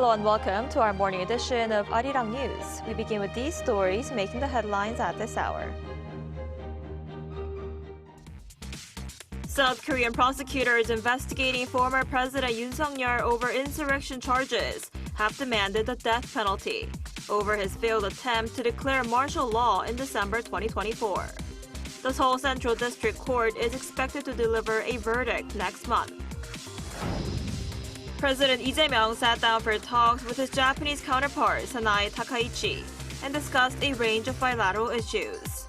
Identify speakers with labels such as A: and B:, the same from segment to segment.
A: Hello and welcome to our morning edition of Arirang News. We begin with these stories making the headlines at this hour. South Korean prosecutors investigating former President Yoon over insurrection charges have demanded the death penalty over his failed attempt to declare martial law in December 2024. The Seoul Central District Court is expected to deliver a verdict next month. President Lee Jae-myung sat down for talks with his Japanese counterpart, Lee-Takaichi, and discussed a range of bilateral issues.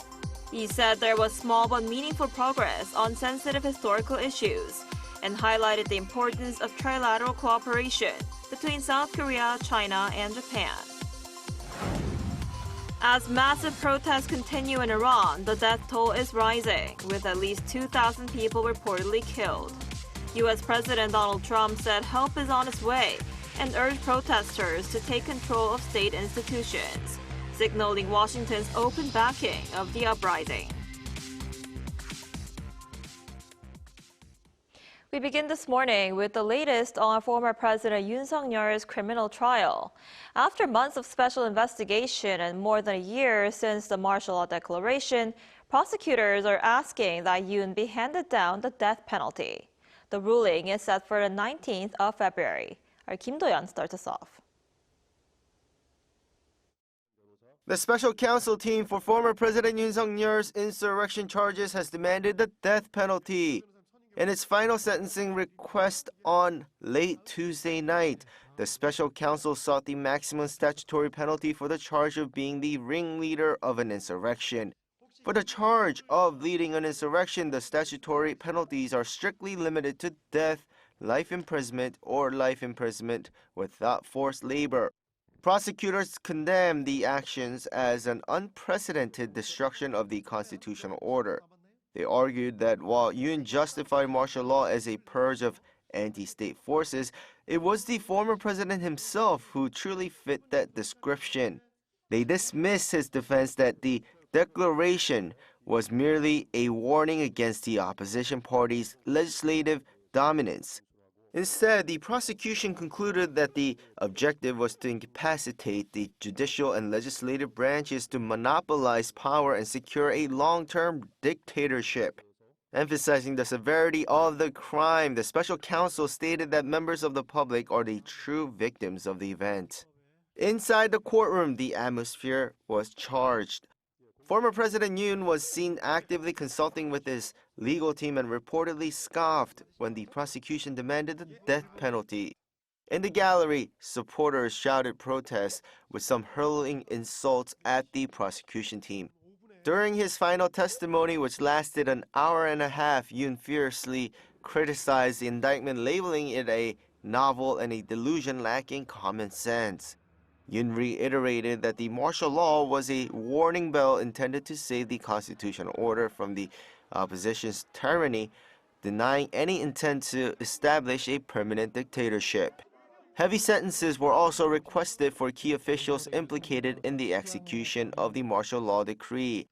A: He said there was small but meaningful progress on sensitive historical issues and highlighted the importance of trilateral cooperation between South Korea, China, and Japan. As massive protests continue in Iran, the death toll is rising, with at least 2,000 people reportedly killed. U.S. President Donald Trump said help is on its way and urged protesters to take control of state institutions, signaling Washington's open backing of the uprising. We begin this morning with the latest on former President Yoon's criminal trial. After months of special investigation and more than a year since the martial law declaration, prosecutors are asking that Yoon be handed down the death penalty. The ruling is set for the 19th of February. Our Kim Do-yeon starts us off.
B: The special counsel team for former President Yoon's insurrection charges has demanded the death penalty. In its final sentencing request on late Tuesday night, the special counsel sought the maximum statutory penalty for the charge of being the ringleader of an insurrection. For the charge of leading an insurrection, the statutory penalties are strictly limited to death, life imprisonment, or life imprisonment without forced labor. Prosecutors condemn the actions as an unprecedented destruction of the constitutional order. They argued that while Yoon justified martial law as a purge of anti-state forces, it was the former president himself who truly fit that description. They dismissed his defense that the declaration was merely a warning against the opposition party's legislative dominance. Instead, the prosecution concluded that the objective was to incapacitate the judicial and legislative branches to monopolize power and secure a long-term dictatorship. Emphasizing the severity of the crime, the special counsel stated that members of the public are the true victims of the event. Inside the courtroom, the atmosphere was charged. Former President Yoon was seen actively consulting with his legal team and reportedly scoffed when the prosecution demanded the death penalty. In the gallery, supporters shouted protests, with some hurling insults at the prosecution team. During his final testimony, which lasted an hour and a half, Yoon fiercely criticized the indictment, labeling it a novel and a delusion lacking common sense. Yoon reiterated that the martial law was a warning bell intended to save the constitutional order from the opposition's tyranny, denying any intent to establish a permanent dictatorship. Heavy sentences were also requested for key officials implicated in the execution of the martial law decree.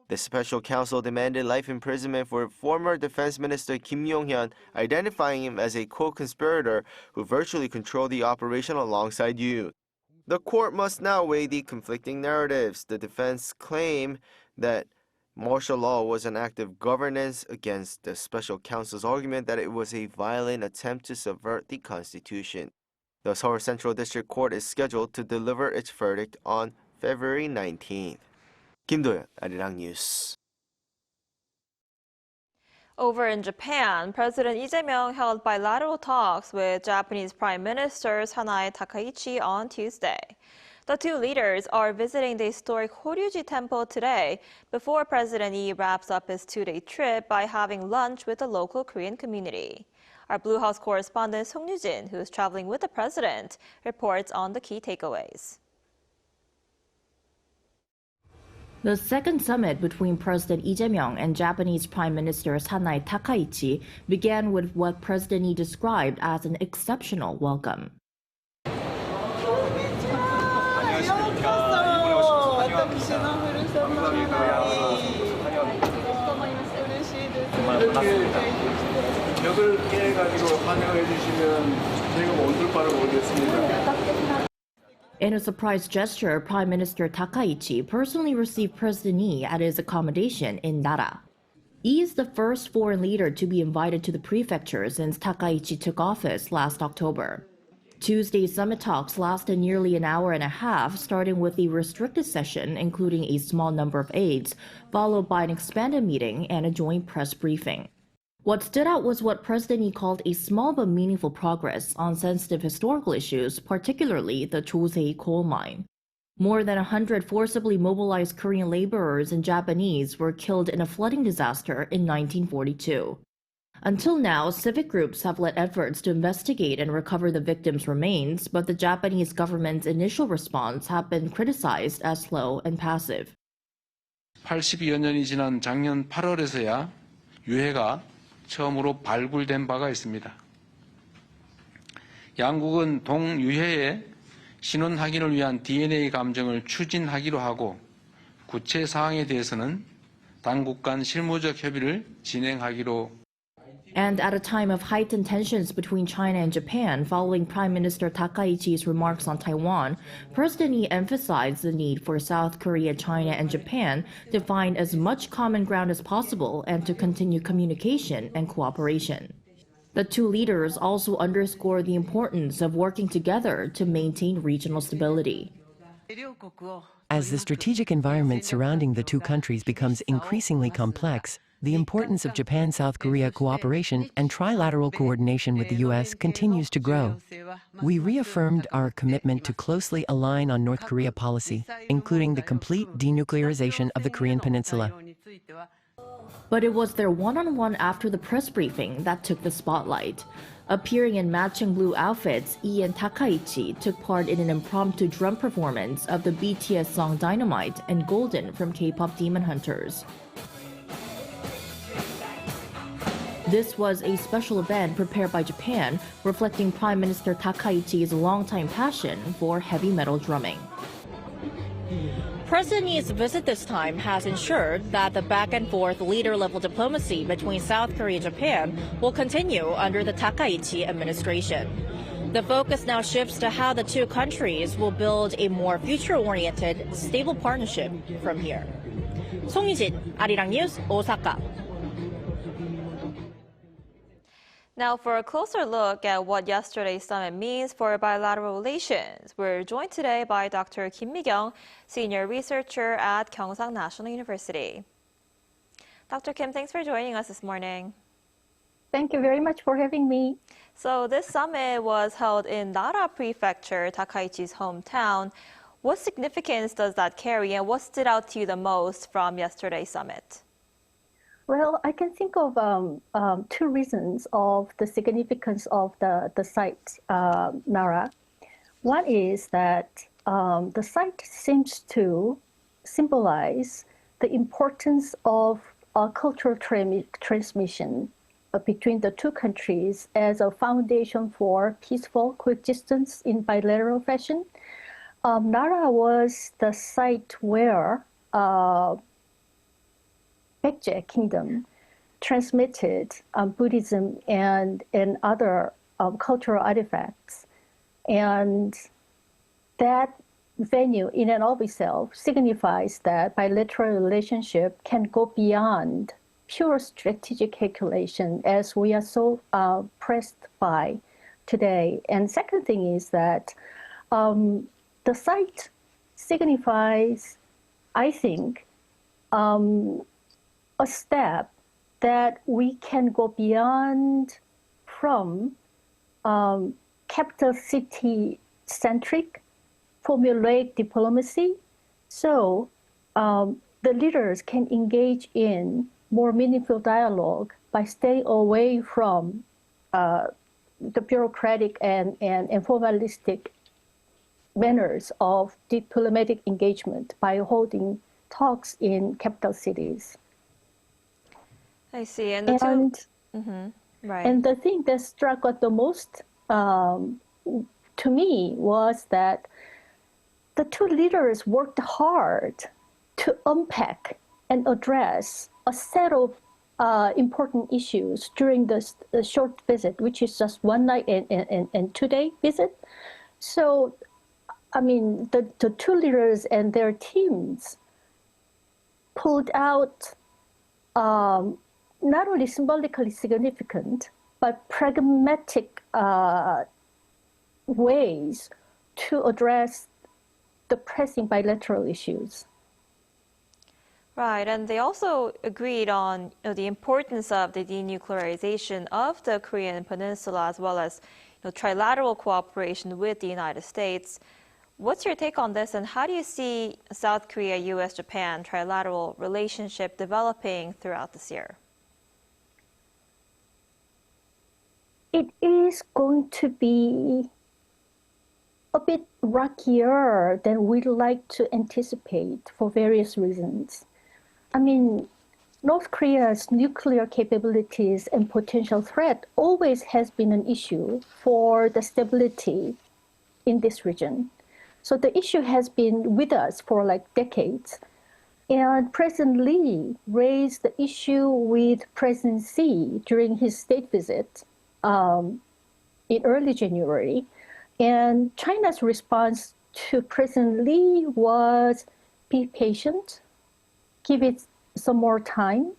B: The special counsel demanded life imprisonment for former Defense Minister Kim Yong-hyun, identifying him as a co-conspirator who virtually controlled the operation alongside Yoon. The court must now weigh the conflicting narratives. The defense claimed that martial law was an act of governance against the special counsel's argument that it was a violent attempt to subvert the Constitution. The Seoul Central District Court is scheduled to deliver its verdict on February 19th. Kim Do-yeon, Arirang News.
A: Over in Japan, President Lee Jae-myung held bilateral talks with Japanese Prime Minister Lee-Takaichi on Tuesday. The two leaders are visiting the historic Horyuji Temple today before President Lee wraps up his two-day trip by having lunch with the local Korean community. Our Blue House correspondent Song Yoo-jin, who is traveling with the president, reports on the key takeaways.
C: The second summit between President Lee Jae-myung and Japanese Prime Minister Lee-Takaichi began with what President Lee described as an exceptional welcome.
D: 벽을 깨가지고 환영해 주시면
C: In a surprise gesture, Prime Minister Takaichi personally received President Lee at his accommodation in Nara. Lee is the first foreign leader to be invited to the prefecture since Takaichi took office last October. Tuesday's summit talks lasted nearly an hour and a half, starting with a restricted session including a small number of aides, followed by an expanded meeting and a joint press briefing. What stood out was what President Lee called a small but meaningful progress on sensitive historical issues, particularly the Chosei coal mine. More than 100 forcibly mobilized Korean laborers and Japanese were killed in a flooding disaster in 1942. Until now, civic groups have led efforts to investigate and recover the victims' remains, but the Japanese government's initial response have been criticized as slow and passive.
D: 82여 년이 지난 작년 8월에서야 유해가 처음으로 발굴된 바가 있습니다. 양국은 동유해의 신원 확인을 위한 DNA 감정을 추진하기로 하고 구체 사항에 대해서는 당국 간 실무적 협의를 진행하기로.
C: And at a time of heightened tensions between China and Japan following Prime Minister Takaichi's remarks on Taiwan, President Lee emphasized the need for South Korea, China, and Japan to find as much common ground as possible and to continue communication and cooperation. The two leaders also underscored the importance of working together to maintain regional stability.
E: As the strategic environment surrounding the two countries becomes increasingly complex, the importance of Japan-South Korea cooperation and trilateral coordination with the U.S. continues to grow. We reaffirmed our commitment to closely align on North Korea policy, including the complete denuclearization of the Korean Peninsula.
C: But it was their one-on-one after the press briefing that took the spotlight. Appearing in matching blue outfits, Lee and Takaichi took part in an impromptu drum performance of the BTS song Dynamite and Golden from K-pop Demon Hunters. This was a special event prepared by Japan, reflecting Prime Minister Takaichi's longtime passion for heavy metal drumming. President Lee's visit this time has ensured that the back-and-forth leader-level diplomacy between South Korea and Japan will continue under the Takaichi administration. The focus now shifts to how the two countries will build a more future-oriented, stable partnership from here. 송희진, Arirang News, Osaka.
A: Now, for a closer look at what yesterday's summit means for bilateral relations, we're joined today by Dr. Kim Mi-kyung, senior researcher at Gyeongsang National University. Dr. Kim, thanks for joining us this morning.
F: Thank you very much for having me.
A: So this summit was held in Nara Prefecture, Takaichi's hometown. What significance does that carry, and what stood out to you the most from yesterday's summit?
F: Well, I can think of two reasons of the significance of the site, Nara. One is that the site seems to symbolize the importance of cultural transmission between the two countries as a foundation for peaceful coexistence in bilateral fashion. Nara was the site where Baekje Kingdom transmitted Buddhism and other cultural artifacts. And that venue in and of itself signifies that bilateral relationship can go beyond pure strategic calculation as we are so pressed by today. And second thing is that the site signifies, I think, a step that we can go beyond from capital city-centric formulaic diplomacy. So the leaders can engage in more meaningful dialogue by staying away from the bureaucratic and formalistic manners of diplomatic engagement by holding talks in capital cities.
A: I see.
F: And
A: right.
F: And the thing that struck out the most to me was that the two leaders worked hard to unpack and address a set of important issues during this short visit, which is just 1 night and 2 day visit. So, I mean, the two leaders and their teams pulled out not only symbolically significant, but pragmatic ways to address the pressing bilateral issues.
A: Right, and they also agreed on the importance of the denuclearization of the Korean peninsula, as well as trilateral cooperation with the United States. What's your take on this, and how do you see South Korea, U.S., Japan trilateral relationship developing throughout this year?
F: It is going to be a bit rockier than we'd like to anticipate for various reasons. I mean, North Korea's nuclear capabilities and potential threat always has been an issue for the stability in this region. So the issue has been with us for like decades. And President Lee raised the issue with President Xi during his state visit in early January. And China's response to President Lee was be patient, give it some more time.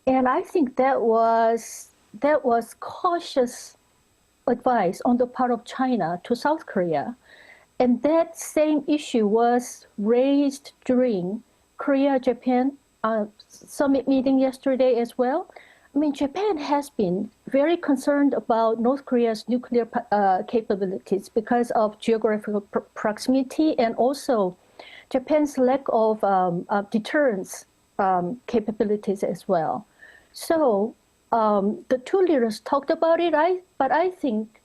F: And I think that was cautious advice on the part of China to South Korea. And that same issue was raised during Korea-Japan summit meeting yesterday as well. I mean, Japan has been very concerned about North Korea's nuclear capabilities because of geographical proximity and also Japan's lack of deterrence capabilities as well. So the two leaders talked about it, but I think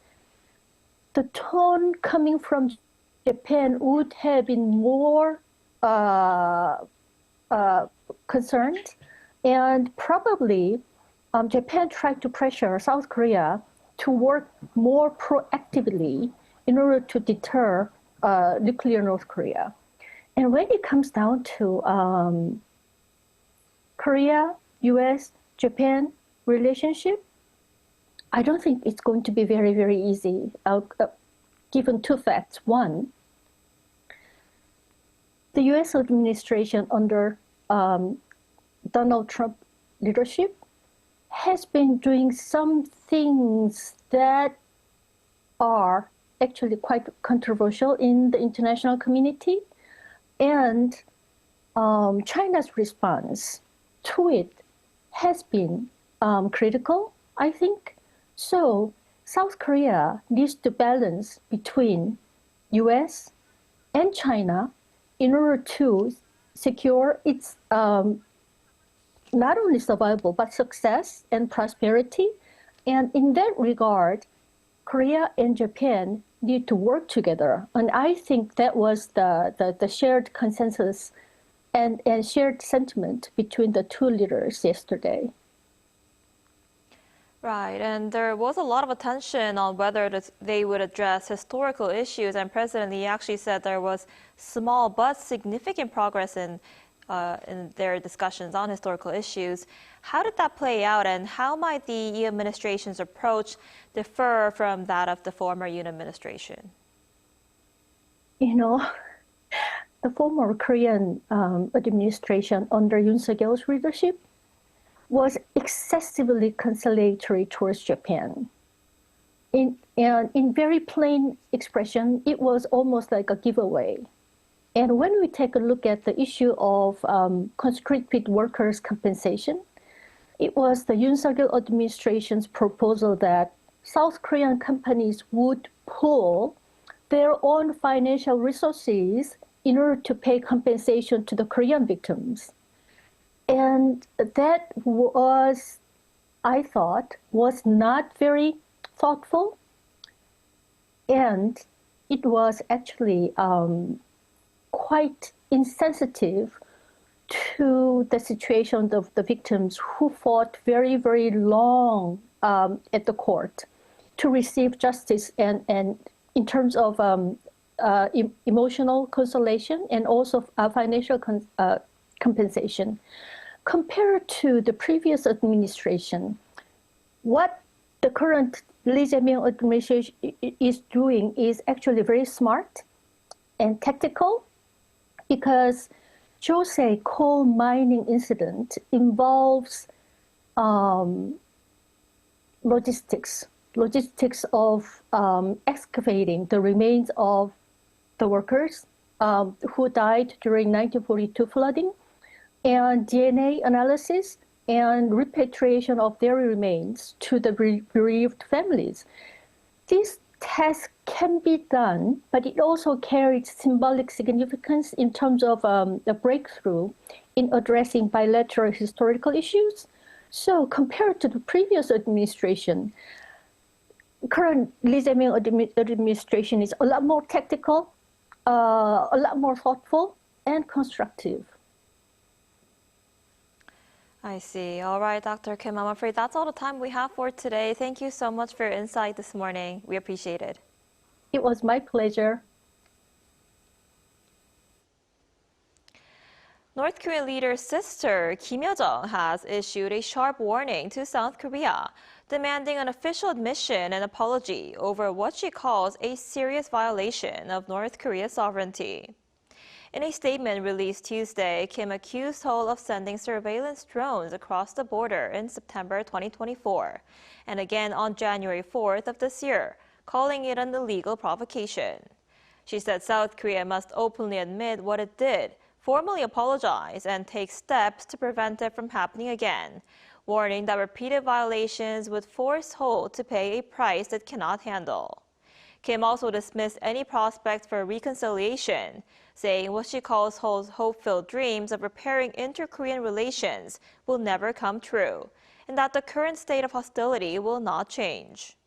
F: the tone coming from Japan would have been more concerned, and probably Japan tried to pressure South Korea to work more proactively in order to deter nuclear North Korea. And when it comes down to Korea, US, Japan relationship, I don't think it's going to be very, very easy, given two facts. One, the US administration under Donald Trump leadership has been doing some things that are actually quite controversial in the international community. And China's response to it has been critical, I think. So South Korea needs to balance between US and China in order to secure its not only survival, but success and prosperity. And in that regard, Korea and Japan need to work together. And I think that was the shared consensus and shared sentiment between the two leaders yesterday.
A: Right, and there was a lot of attention on whether they would address historical issues, and President Lee actually said there was small but significant progress in their discussions on historical issues. How did that play out, and how might the Lee administration's approach differ from that of the former Yoon administration?
F: You know, the former Korean administration under Yoon Suk-yeol's leadership was excessively conciliatory towards Japan. In very plain expression, it was almost like a giveaway. And when we take a look at the issue of conscripted workers' compensation, it was the Yoon Suk-yeol administration's proposal that South Korean companies would pool their own financial resources in order to pay compensation to the Korean victims. And that was, I thought, was not very thoughtful. And it was actually quite insensitive to the situation of the victims who fought very, very long at the court to receive justice and in terms of emotional consolation and also financial compensation. compared to the previous administration, what the current Lee Jae-myung administration is doing is actually very smart and tactical, because Jose coal mining incident involves logistics of excavating the remains of the workers who died during 1942 flooding, and DNA analysis and repatriation of their remains to the bereaved families. This task can be done, but it also carries symbolic significance in terms of a breakthrough in addressing bilateral historical issues. So compared to the previous administration, current Lee Jae-myung administration is a lot more tactical, a lot more thoughtful, and constructive.
A: I see. All right, Dr. Kim, I'm afraid that's all the time we have for today. Thank you so much for your insight this morning. We appreciate it.
F: It was my pleasure.
A: North Korean leader's sister, Kim Yo-jong, has issued a sharp warning to South Korea, demanding an official admission and apology over what she calls a serious violation of North Korea's sovereignty. In a statement released Tuesday, Kim accused Seoul of sending surveillance drones across the border in September 2024, and again on January 4th of this year, calling it an illegal provocation. She said South Korea must openly admit what it did, formally apologize, and take steps to prevent it from happening again, warning that repeated violations would force Seoul to pay a price it cannot handle. Kim also dismissed any prospects for reconciliation, saying what she calls Seoul's hope-filled dreams of repairing inter-Korean relations will never come true, and that the current state of hostility will not change.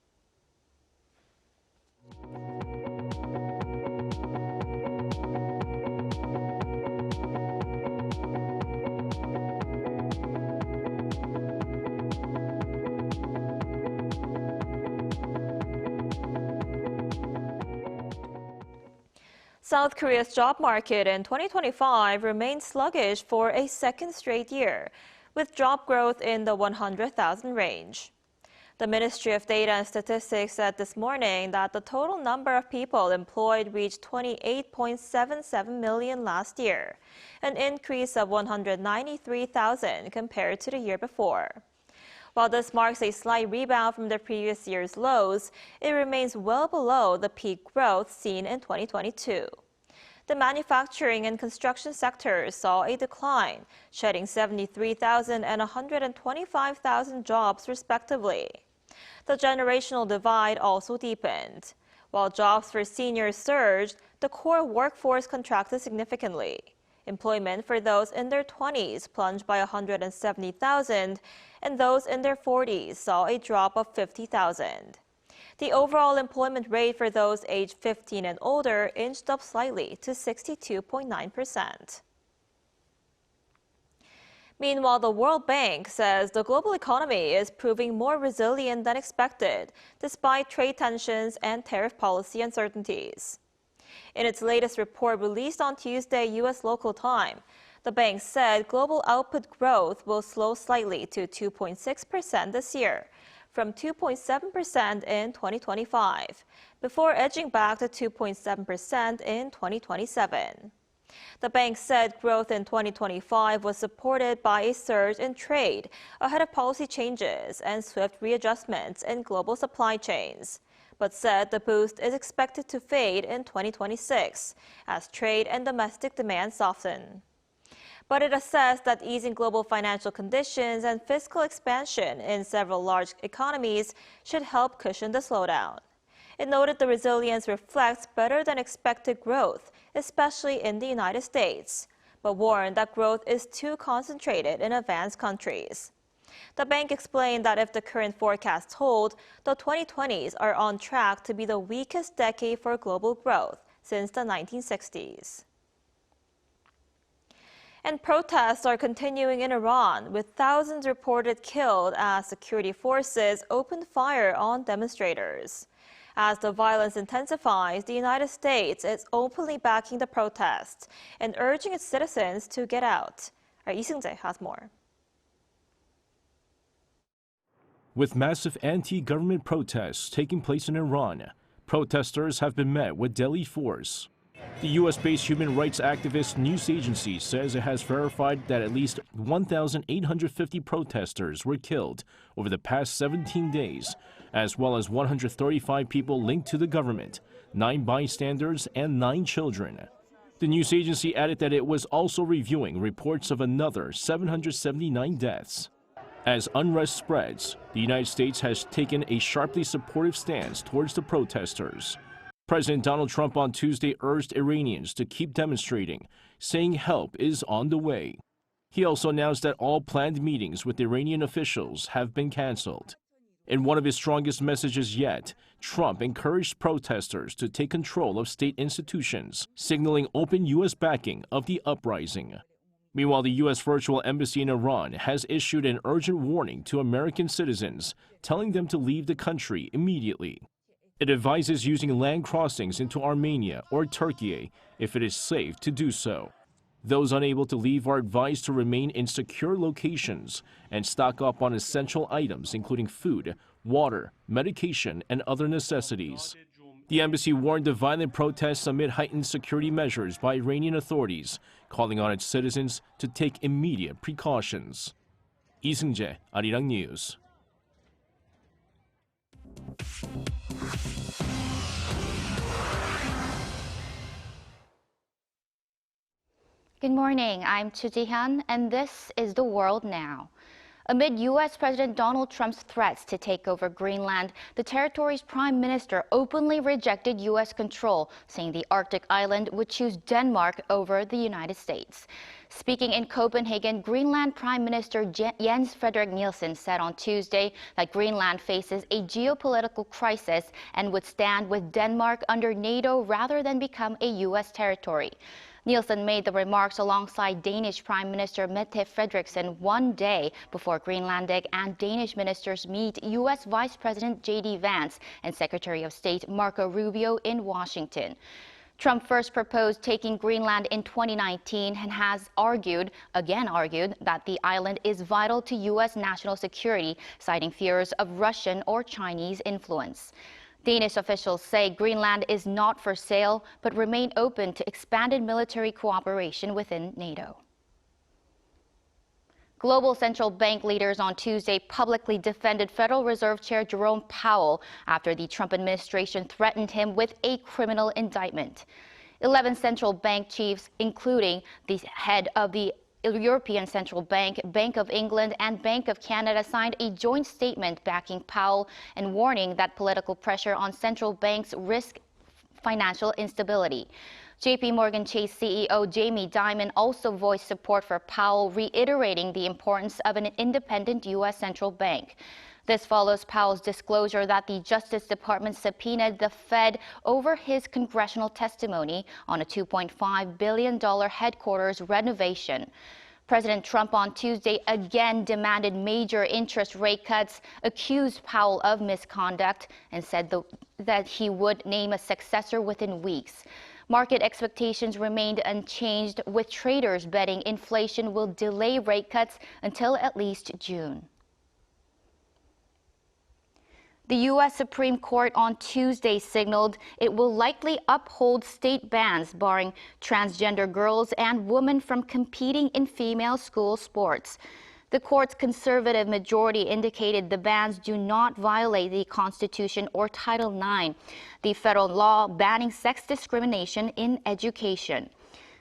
A: South Korea's job market in 2025 remained sluggish for a second straight year, with job growth in the 100,000 range. The Ministry of Data and Statistics said this morning that the total number of people employed reached 28.77 million last year, an increase of 193,000 compared to the year before. While this marks a slight rebound from the previous year's lows, it remains well below the peak growth seen in 2022. The manufacturing and construction sectors saw a decline, shedding 73,000 and 125,000 jobs respectively. The generational divide also deepened. While jobs for seniors surged, the core workforce contracted significantly. Employment for those in their 20s plunged by 170,000, and those in their 40s saw a drop of 50,000. The overall employment rate for those aged 15 and older inched up slightly to 62.9%. Meanwhile, the World Bank says the global economy is proving more resilient than expected, despite trade tensions and tariff policy uncertainties. In its latest report released on Tuesday U.S. local time, the bank said global output growth will slow slightly to 2.6% this year, from 2.7% in 2025, before edging back to 2.7% in 2027. The bank said growth in 2025 was supported by a surge in trade ahead of policy changes and swift readjustments in global supply chains, but said the boost is expected to fade in 2026 as trade and domestic demand soften. But it assessed that easing global financial conditions and fiscal expansion in several large economies should help cushion the slowdown. It noted the resilience reflects better than expected growth, especially in the United States, but warned that growth is too concentrated in advanced countries. The bank explained that if the current forecasts hold, the 2020s are on track to be the weakest decade for global growth since the 1960s. And protests are continuing in Iran, with thousands reported killed as security forces opened fire on demonstrators. As the violence intensifies, the United States is openly backing the protests and urging its citizens to get out. Our Lee Seung-jae has more.
G: With massive anti-government protests taking place in Iran, protesters have been met with deadly force. The U.S.-based human rights activist news agency says it has verified that at least 1,850 protesters were killed over the past 17 days, as well as 135 people linked to the government, 9 bystanders, and 9 children. The news agency added that it was also reviewing reports of another 779 deaths. As unrest spreads, the United States has taken a sharply supportive stance towards the protesters. President Donald Trump on Tuesday urged Iranians to keep demonstrating, saying help is on the way. He also announced that all planned meetings with Iranian officials have been canceled. In one of his strongest messages yet, Trump encouraged protesters to take control of state institutions, signaling open U.S. backing of the uprising. Meanwhile, the U.S. virtual embassy in Iran has issued an urgent warning to American citizens, telling them to leave the country immediately. It advises using land crossings into Armenia or Turkey if it is safe to do so. Those unable to leave are advised to remain in secure locations and stock up on essential items including food, water, medication, and other necessities. The embassy warned of violent protests amid heightened security measures by Iranian authorities, calling on its citizens to take immediate precautions. Lee Seung-jae, Arirang News.
H: Good morning, I'm Chu Ji-hyun, and this is The World Now. Amid U.S. President Donald Trump's threats to take over Greenland, the territory's prime minister openly rejected U.S. control, saying the Arctic island would choose Denmark over the United States. Speaking in Copenhagen, Greenland Prime Minister Jens Frederik Nielsen said on Tuesday that Greenland faces a geopolitical crisis and would stand with Denmark under NATO rather than become a U.S. territory. Nielsen made the remarks alongside Danish Prime Minister Mette Frederiksen one day before Greenlandic and Danish ministers meet U.S. Vice President J.D. Vance and Secretary of State Marco Rubio in Washington. Trump first proposed taking Greenland in 2019 and has again argued, that the island is vital to U.S. national security, citing fears of Russian or Chinese influence. Danish officials say Greenland is not for sale, but remain open to expanded military cooperation within NATO. Global central bank leaders on Tuesday publicly defended Federal Reserve Chair Jerome Powell after the Trump administration threatened him with a criminal indictment. 11 central bank chiefs, including the head of the European Central Bank, Bank of England, and Bank of Canada signed a joint statement backing Powell and warning that political pressure on central banks risk financial instability. JP Morgan Chase CEO Jamie Dimon also voiced support for Powell, reiterating the importance of an independent U.S. central bank. This follows Powell's disclosure that the Justice Department subpoenaed the Fed over his congressional testimony on a $2.5 billion headquarters renovation. President Trump on Tuesday again demanded major interest rate cuts, accused Powell of misconduct, and said that he would name a successor within weeks. Market expectations remained unchanged, with traders betting inflation will delay rate cuts until at least June. The U.S. Supreme Court on Tuesday signaled it will likely uphold state bans barring transgender girls and women from competing in female school sports. The court's conservative majority indicated the bans do not violate the Constitution or Title IX, the federal law banning sex discrimination in education.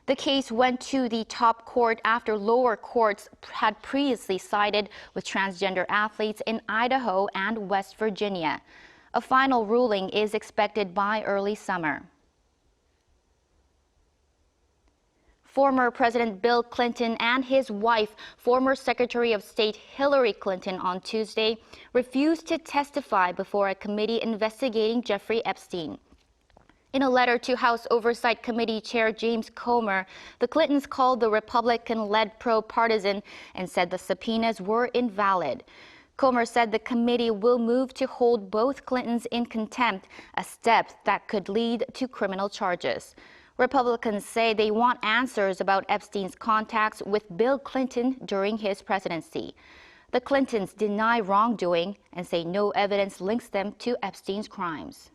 H: The case went to the top court after lower courts had previously sided with transgender athletes in Idaho and West Virginia. A final ruling is expected by early summer. Former President Bill Clinton and his wife, former Secretary of State Hillary Clinton, on Tuesday refused to testify before a committee investigating Jeffrey Epstein. In a letter to House Oversight Committee Chair James Comer, the Clintons called the Republican-led probe partisan and said the subpoenas were invalid. Comer said the committee will move to hold both Clintons in contempt, a step that could lead to criminal charges. Republicans say they want answers about Epstein's contacts with Bill Clinton during his presidency. The Clintons deny wrongdoing and say no evidence links them to Epstein's crimes.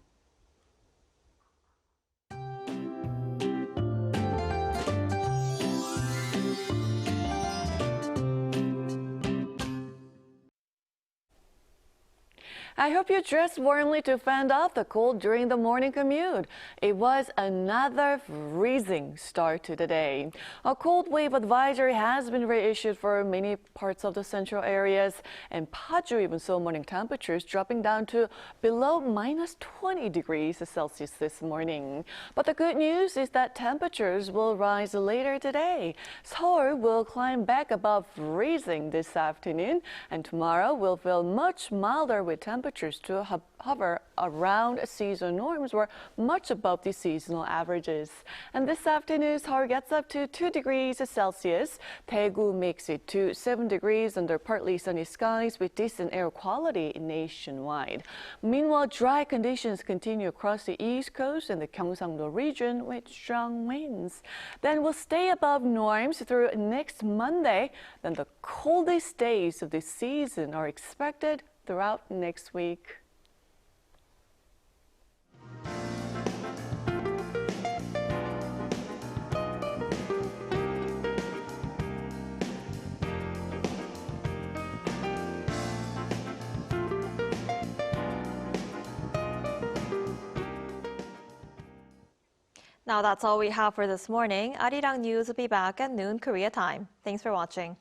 I: I hope you dressed warmly to fend off the cold during the morning commute. It was another freezing start to the day. A cold wave advisory has been reissued for many parts of the central areas, and Paju even saw morning temperatures dropping down to below -20 degrees Celsius this morning. But the good news is that temperatures will rise later today. Seoul will climb back above freezing this afternoon, and tomorrow will feel much milder with temperatures to hover around season norms or much above the seasonal averages. And this afternoon, Seoul gets up to 2 degrees Celsius. Daegu makes it to 7 degrees under partly sunny skies with decent air quality nationwide. Meanwhile, dry conditions continue across the East Coast and the Gyeongsangdo region with strong winds. Then we'll stay above norms through next Monday. Then the coldest days of the season are expected throughout next week.
A: Now that's all we have for this morning. Arirang News will be back at noon Korea time. Thanks for watching.